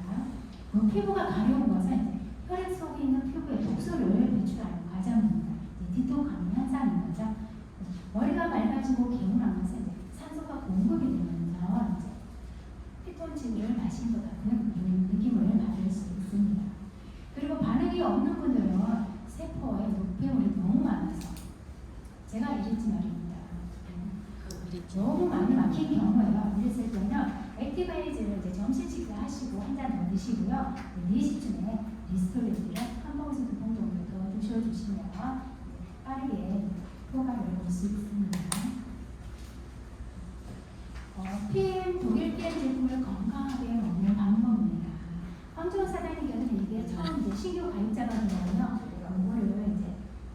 피부가 가려운 것은 이제 혈액 속에 있는 피부에 독소를 배출하는 과정입니다. 디톡하는 현상인 거죠. 머리가 맑아지고 개운한 것은 이제 산소가 공급이 되면서 이제 피톤치드를 마신 것 같은 느낌을 받을 수 있습니다. 그리고 반응이 없는 분들은 세포에 노폐물이 너무 많아서 제가 이랬지 말입니다. 너무 많이 막힌 경우에요. 이랬을 때는 액티바이즈를 이제 점심 식사하시고 한 잔 더 드시고요. 4시쯤에 리스토레이트를 한 봉지 2봉 정도 더 드셔주시면 빠르게 효과를 볼 수 있습니다. PM 독일 PM 제품을 건강하게 먹는 방법입니다. 황주원 사장님께서는 이게 처음 이제 신규 가입자가 되면 이거를 이제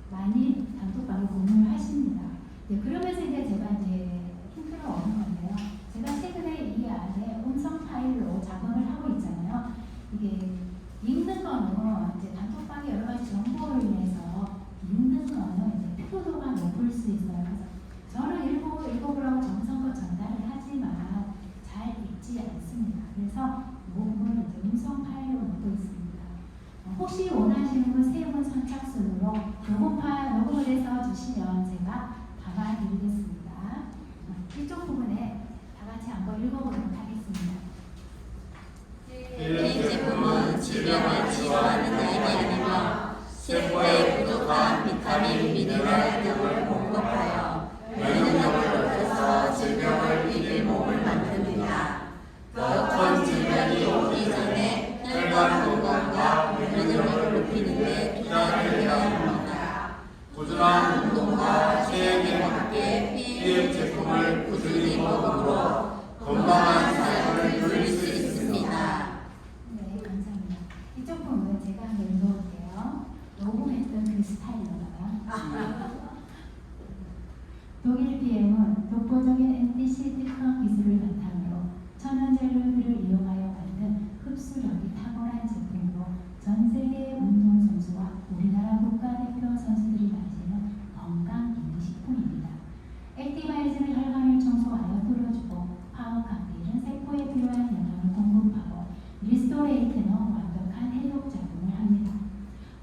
많이 단톡방에 공유를 하십니다. 그러면서 이제 제가 이제 힌트를 얻은 건데요. 제가 최근에 이 안에 음성 파일로 작업을 하고 있잖아요. 이게 읽는 거는 이제 단톡방에 여러 가지 정보를 인해서 읽는 거는 이제 피로도가 높을 수 있어요. 그래서 저는 읽어보라고 정성껏 전달을 하지만 잘 읽지 않습니다. 그래서 모음을 이제 음성 파일로 넣고 있습니다. 혹시 원하시는 분 세 분 선착순으로 녹음을 해서 주시면 제가 담아드리겠습니다. 이쪽 부분에 다 같이 한번 읽어보도록 하겠습니다. 이 제품은 질병을 치료하는 약이 아니며 세포에 부족한 비타민, 미네랄 등을 공급하여 면역력을 높여서 질병을 이길 몸을 만듭니다. 더 큰 질병이 오기 전에 혈관 건강과 면역력을 높이는 데 투자를 해야 합니다. 꾸준한 운동과 체액에 맞게 PM 제품을 꾸준히 먹음으로 건강한 삶을 누릴 수 있습니다. 네, 감사합니다. 이쪽 부분 제가 한번 읽어볼게요. 녹음했던 그 스타일로다가 독일 PM은 독보적인 엔티시티카 기술을 바탕으로 천연재료들을 이용하여 만든 흡수력이 탁월한 제품으로 전 세계 운동선수와 우리나라 국가대표 선수들이 마시는 건강기능식품입니다. 액티바이즈는 혈관을 청소하여 뚫어주고 파워카페인은 세포에 필요한 영양을 공급하고 리스토레이트는 완벽한 해독 작용을 합니다.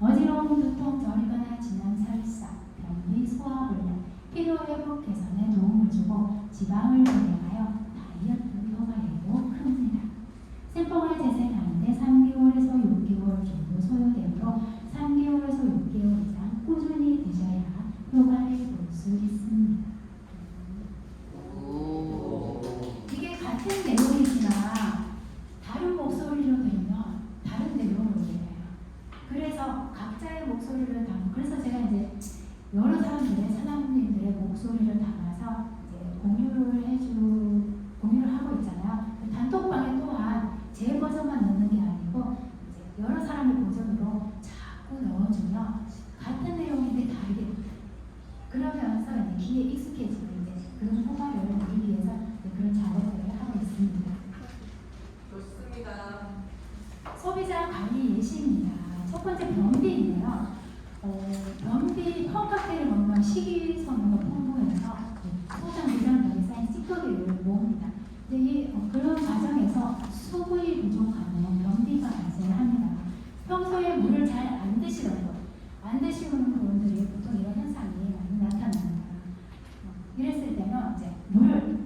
어지러움, 두통, 저리거나 진한 설사, 변비, 소화불량, 피로회복 개선에 도움을 주고 지방을 분해하여 다이어트 효과에도 큽니다. 세포가 재생하는데 3개월에서 6개월 정도 소요되므로 3개월에서 6개월 이상 꾸준히 드셔야 효과를 볼 수 있습니다. 이게 같은 내용이지만 다른 목소리로 들으면 다른 내용으로 들려요. 그래서 각자의 목소리를 담고 그래서 제가 이제 여러 사람들의 사장님들의 목소리를 담아서 이제 공유를 하고 있잖아요. 단톡방에 또한 제 버전만 넣는 게 아니고 이제 여러 사람의 버전으로 자꾸 넣어주면 같은 내용인데 다르게 그러면서 이제 귀에 익숙해지고 이제 그런 효과를 보기 위해서 그런 작업을 하고 있습니다. 좋습니다. 소비자 관리 예시입니다. 첫 번째 변비인데요. 변비 펌카페를 먹으면 식이섬유가 풍부해서 소장 비장벽이 쌓인 찌꺼기를 모읍니다. 근데 그런 과정에서 수분이 부족하면 변비가 발생합니다. 평소에 물을 잘 안 드시던 분, 안 드시는 분들이 보통 이런 현상이 많이 나타납니다. 이랬을 때는 이제 물을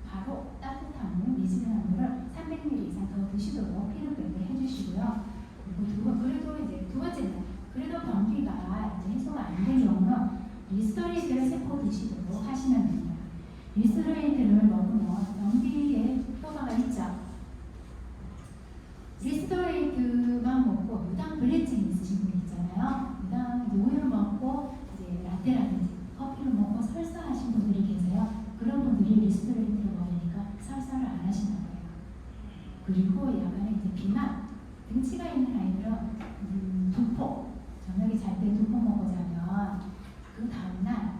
바로 따뜻한 물, 미지근한 물을 300ml 이상 더 드시도록 피드백을 해주시면 그래도 변비가 이제 해소가 안 된 경우는 리스토레이트를 세포 드시도록 하시면 됩니다. 리스토레이트를 먹으면 변비에 효과가 있죠. 리스토레이트만 먹고 무당 불내증 있으신 분 있잖아요. 무당 우유를 먹고 이제 라떼라든지 커피를 먹고 설사하신 분들이 계세요. 그런 분들이 리스토레이트를 먹으니까 설사를 안 하시는 거예요. 그리고 약간의 이제 비만, 등치가 있는 아이들은 두포, 저녁에 잘 때 두포 먹고 자면 그 다음날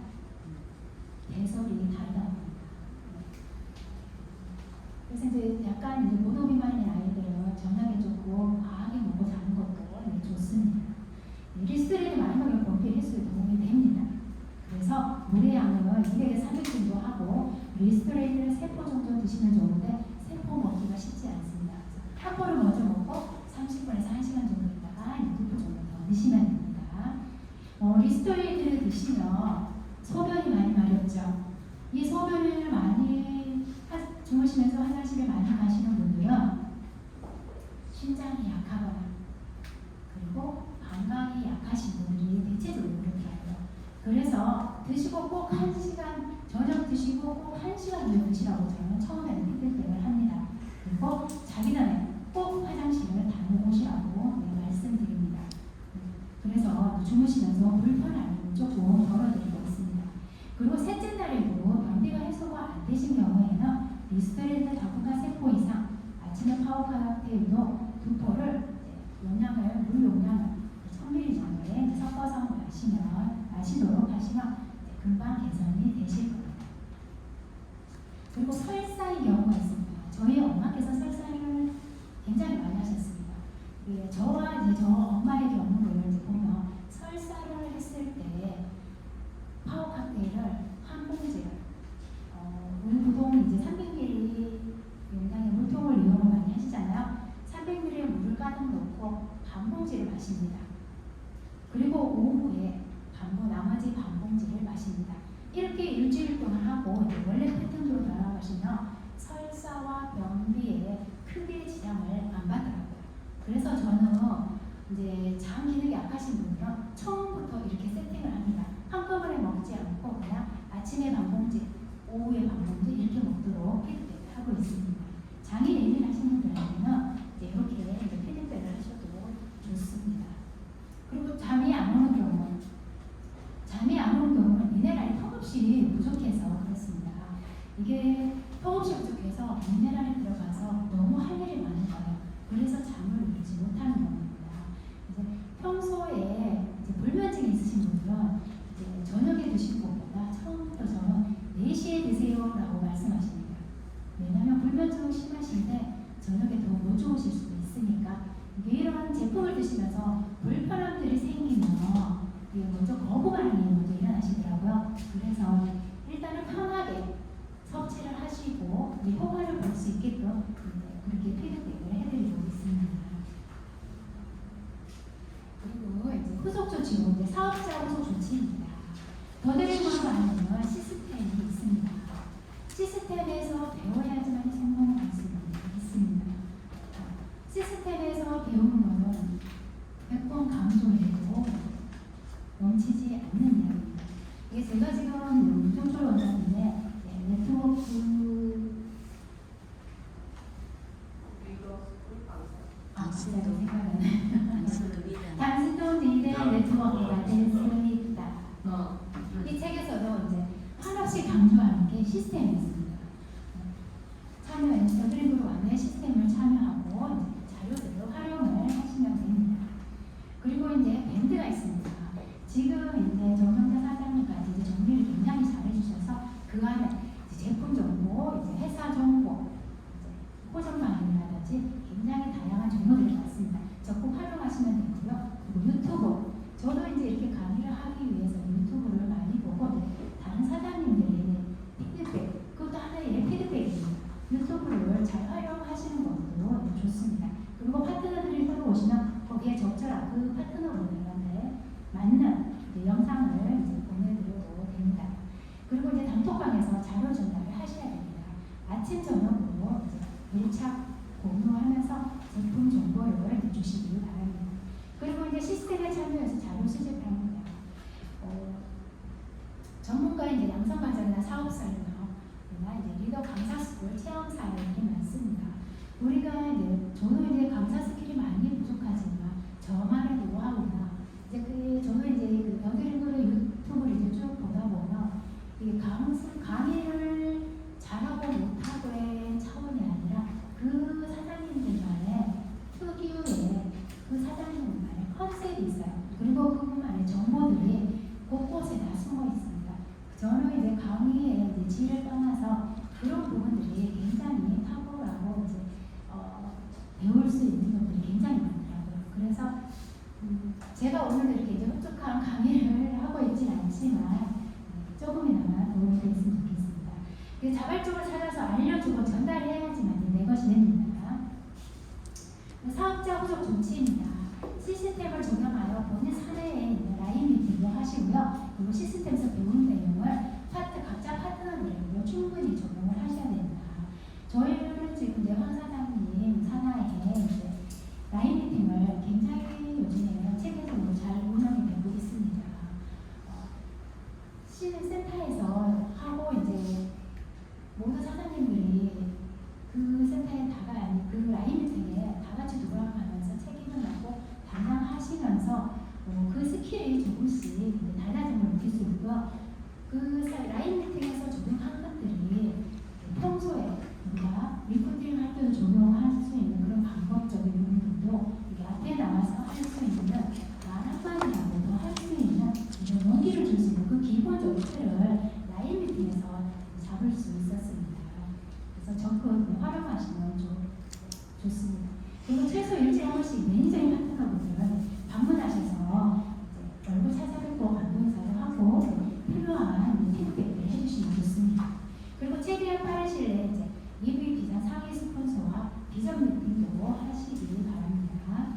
대설이 다르다고 합니다. 그래서 이제 약간 이제 모노비만인 아이들은 저녁에 조금 과하게 먹고 자는 것도 좋습니다. 리스토레이트 많이 먹으면 변비 해소에 도움이 됩니다. 그래서 물의 양은 200에서 300 정도 하고 리스토레이트를 3포 정도 드시면 좋은데 3포 먹기가 쉽지 않습니다. 한 포를 먼저 먹고 30분에서 1시간 정도 있다가 2포 정도 더 드시면 됩니다. 리스토레이트를 드시면 소변이 많이 마렵죠. 이 소변을 많이 주무시면서 화장실을 많이 가시는 분들은 심장이 약하거나 그리고 방광이 약하신 분들이 대체적으로 그렇더라고요. 그래서 드시고 꼭 1시간, 저녁 드시고 꼭 1시간 정도 드시라고 저는 처음에는 피드백을 합니다. 그리고 자기 전에 꼭 화장실을 다녀오시라고 말씀드립니다. 그래서 주무시면서 불편함을 조금 덜어드리고 있습니다. 그리고 셋째 날에도 변비가 해소가 안 되신 경우에는 리스토레이트 당분간 3포 이상, 아침에 파워카락테인도 2포를 용량을, 물 용량을 1000ml 정도에 섞어서 마시도록 하시면 금방 개선이 되실 겁니다. 그리고 설사의 경우가 있습니다. 저희 엄마께서 설사를 굉장히 많이 하셨습니다. 저와 이제 저 엄마의 경우를 이제 보면 설사를 했을 때 파워 칵테일을 한 봉지를 보통 이제 300ml 용량의 물통을 이용을 많이 하시잖아요. 300ml의 물을 가득 넣고 반 봉지를 마십니다. 그리고 오후에 나머지 반 봉지를 마십니다. 이렇게 일주일 동안 하고 이제 원래 패턴으로 돌아가시면 설사와 변비에 크게 지장을 안 받더라고요. 그래서 저는 이제 장 기능이 약하신 분들은 처음부터 이렇게 세팅을 합니다. 한꺼번에 먹지 않고 그냥 아침에 반 봉지, 오후에 반 봉지 이렇게 먹도록 피드백을 하고 있습니다. 장이 예민하신 분들한테는 이제 이렇게 이제 피드백을 하셔도 좋습니다. 그리고 잠이 안 오는 경우는 미네랄이 턱없이 부족해서 그렇습니다. 이게 턱없이 부족해서 미네랄이 들어가서 너무 할 일이 많은 거예요. 그래서 잠을 이루지 못하는 겁니다. 이제 평소에 이제 불면증이 있으신 분들은 이제 저녁에 드실 것보다 처음부터 저는 4시에 드세요라고 말씀하십니다. 왜냐하면 불면증이 심하신데 저녁에 더 못 주무실 수도 있으니까 이런 제품을 드시면서 불편함들이 생기면 먼저 거부 반응이 먼저 일어나시더라고요. 그래서 일단은 편하게 섭취를 하시고 효과를 볼 수 있게끔 그렇게 피드백을 해드리고 있습니다. 그리고 이제 후속 조치로 이제 사업자 후속 조치입니다. 더 드리고는 하면 시스템이 있습니다. 시스템에서 배워야지만 성공할 수 있습니다. 시스템에서 배우는 것은 100번 강조해도 넘치지 않는 이야기입니다. 이게 제가 지금 정철 원장님의 네트워크 당신도 니네 네트워크가 될 수 있다. 이 책에서도 이제 한없이 강조하는 게 시스템이 있습니다. 참여해서 드리블 안에 시스템을 참여하고 자료들을 활용을 하시면 됩니다. 그리고 이제 밴드가 있습니다. 지금 이제 정성자 사장님까지 이제 정리를 굉장히 잘해주셔서 그 안에 이제 제품 정보, 이제 회사 정보, 이제 호정 방향이라든지 굉장히 다양한 정보들이 많습니다. 적극 활용하시면 되고요. 그리고 유튜브, 저도 이제 이렇게 강의를 하기 위해서 유튜브를 많이 보고 다른 사장님들의 피드백, 그것도 하나의 피드백입니다. 유튜브를 잘 활용하시는 것도 좋습니다. 그리고 파트너들이 새로 오시면 거기에 적절한 그 파트너분들한테 맞는 영상을 이제 보내드려도 됩니다. 그리고 이제 단톡방에서 자료 전달을 하셔야 됩니다. 아침 저녁으로 이제 밀착 공유하면서 제품 정보를 주시기 바랍니다. 그리고 이제 시스템에 참여해서 저도 이제 강사 스킬이 많이 부족하지만 저만의 노하우나 저도 이제 그 여드름으로 유튜브를 이제 쭉 보다 보면 이 강의를 잘하고 못하고의 차원이 아니라 그 사장님들만의 특유의 그 사장님들만의 컨셉이 있어요. 그리고 그분만의 정보들이 곳곳에 다 숨어 있습니다. 저는 이제 강의의 이제 질을 떠나서 그런 부분들이 굉장히 탁월하고 이제 배울 수 있는 것들이 굉장히 많더라고요. 그래서 제가 오늘 이렇게 이제 흡족한 강의를 하고 있진 않지만 조금이나마 도움이 됐으면 좋겠습니다. 자발적으로 찾아서 알려주고 전달해야지만 내 것이 됩니다. 사업자 후속 조치입니다. 시스템을 적용하여 본인 사내에 있는 라인 미팅도 하시고요. 그리고 시스템에서 배운 내용을 각자 파트너들에게 충분히 적용을 하셔야 됩니다. 저희는 지금 이제 황 사장님 산하에 이제 라인 미팅을 굉장히 요즘에는 체계적으로 잘 운영이 되고 있습니다. 센터에서 하고 이제 모든 사장님들이 그 센터에 그 라인 미팅에 다 같이 돌아가면서 책임을 하고 담당하시면서 그 스킬이 조금씩 달라짐을 느낄 수 있고요. 그 라인 미팅에서 적용한 것들이 평소에 우리가 리포팅 할 때도 적용할 수 있는 그런 방법적인 부분도 이게 앞에 나와서 할 수 있는 말 한마디라고도 할 수 있는 이런 용기를 줄 수 있는 그 기본적인 틀을 라인 미팅에서 잡을 수 있었습니다. 그래서 적극 활용하시면 좋습니다. 그리고 최소 일주일에 한 번씩 매니저인 파트너분들은 방문하셔서 얼굴 찾아뵙고 감동 인사를 하고 필요한 피드백을 해주시면 좋습니다. 그리고 최대한 빠르실 내에 이제 EV 비전 상위 스폰서와 비전 미팅도 하시기 바랍니다.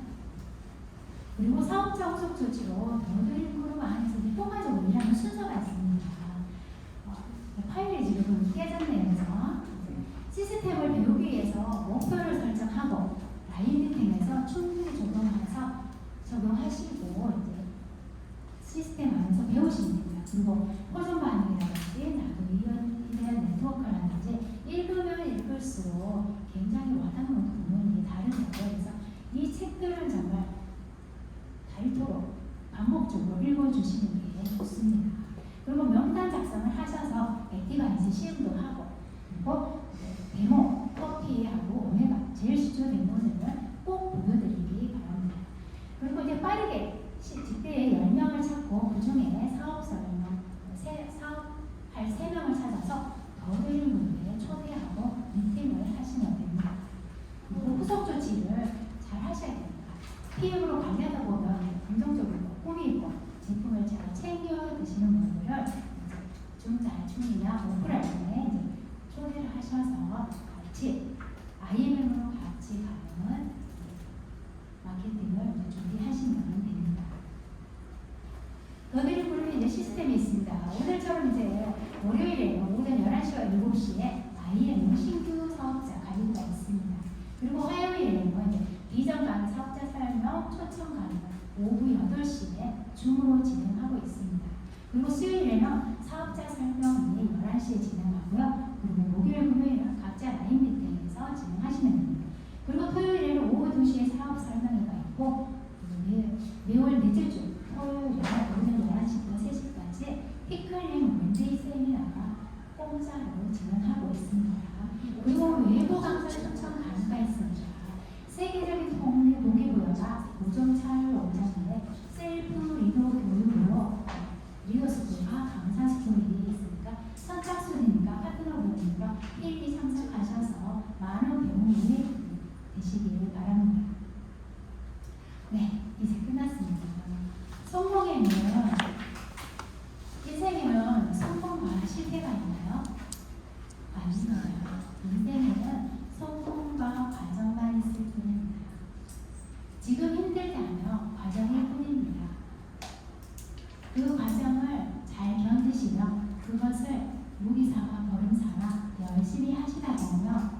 그리고 사업자 후속 조치로 더드림 그룹 안에서 효과적으로 일하는 순서가 있습니다. 파일이 지금 깨졌네요. 그래서 시스템을 배우기 위해서 목표를 설정하고 라인 미팅에서 충분히 적용하시고 이제 시스템 안에서 배우시면 됩니다. 그리고 호전 반응이라든지 나도 이런 네트워크라든지 읽으면 읽을수록 굉장히 와닿는 부분이 다른데요. 그래서 이 책들은 정말 닳도록 반복적으로 읽어주시는 게 좋습니다. 그리고 명단 작성을 하셔서 액티바이즈 시음도 하고 그리고 데모, 커피하고 오메가 제일 시초 데모들을 꼭 보여드리기 바랍니다. 그리고 이제 빠르게 직대에 10명을 찾고 그 중에 사업할 3명을 찾아서 더드림 그룹에 초대하고 미팅을 하시면 됩니다. 그리고 후속 조치를 잘 하셔야 됩니다. PM으로 관리하다 보면 긍정적으로 꾸미고 제품을 잘 챙겨 드시는 분들을 중이나 오프라인에 이제 초대를 하셔서 같이 IMM으로 같이 가는 마케팅을 준비하시면 됩니다. 더드림 그룹이 이제 시스템이 있습니다. 오늘처럼 이제 월요일에 오전 11시와 7시에 IM 신규 사업자 가입가 있습니다. 그리고 화요일에는 이제 비전 강의 사업자 설명 초청 강의를 오후 8시에 줌으로 진행하고 있습니다. 그리고 수요일에는 사업자 설명이 11시에 진행하고요. 그리고 목요일, 금요일은 각자 라인 미팅에서 진행하시면 됩니다. 그리고 토요일에는 오후 2시에 사업 설명회가 있고 매월 넷째 주 토요일에는 오전 11시부터 3시까지 피클링 웬데이 세미나가 공짜로 진행하고 있습니다. 그리고 외부 강사 초청 강의가 있습니다. 세계적인 동기부여가 우정찰 원장의 셀프 리더 교육으로 리더스쿨과 강사 스쿨이 있으니까 선착순이니까 파트너분들과 회의 참석하셔서 많은 배움이 되시길 바랍니다. 네, 이제 끝났습니다. 성공에는 인생에는 성공과 실패가 있나요? 아닙니다. 인생에는 성공과 과정만 있을 뿐입니다. 지금 힘들다면 과정일 뿐입니다. 그 과정을 잘 견디시며 그것을 무기삼아 걸음삼아 열심히 하시다 보면